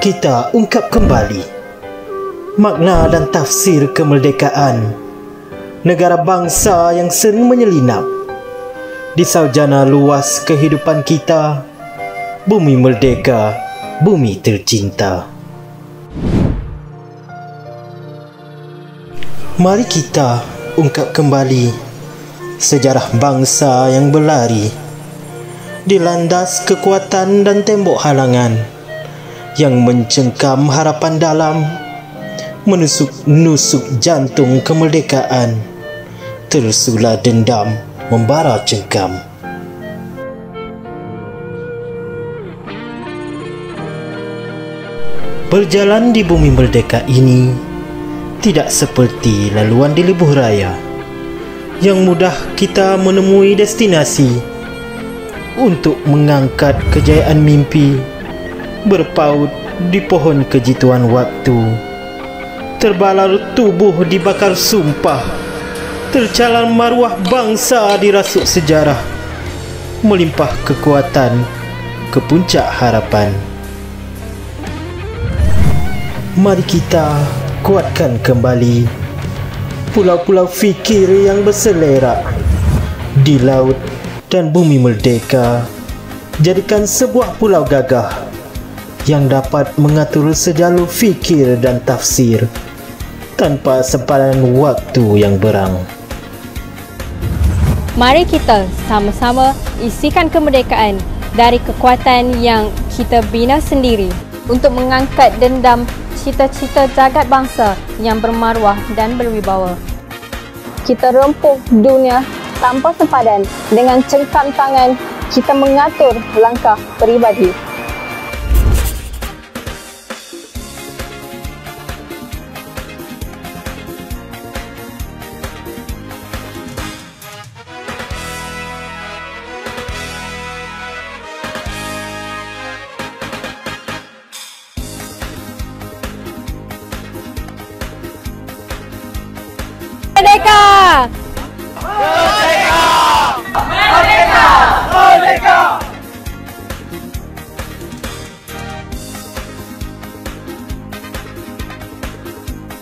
kita ungkap kembali makna dan tafsir kemerdekaan negara bangsa yang sering menyelinap di sarjana luas kehidupan kita, bumi merdeka, bumi tercinta. Mari kita ungkap kembali sejarah bangsa yang berlari dilandas kekuatan dan tembok halangan yang mencengkam harapan dalam, menusuk-nusuk jantung kemerdekaan, tersulah dendam membara cengkam. Berjalan di bumi merdeka ini tidak seperti laluan di lebuh raya yang mudah kita menemui destinasi untuk mengangkat kejayaan mimpi berpaut di pohon kejituan waktu. Terbalar tubuh dibakar sumpah, tercalar maruah bangsa dirasuk sejarah, melimpah kekuatan ke puncak harapan. Mari kita kuatkan kembali pulau-pulau fikir yang berselerak di laut dan bumi merdeka. Jadikan sebuah pulau gagah yang dapat mengatur sejalur fikir dan tafsir tanpa sempadan waktu yang berang. Mari kita sama-sama isikan kemerdekaan dari kekuatan yang kita bina sendiri untuk mengangkat dendam cita-cita jagat bangsa yang bermaruah dan berwibawa. Kita rempuh dunia tanpa sempadan. Dengan cengkam tangan, kita mengatur langkah peribadi.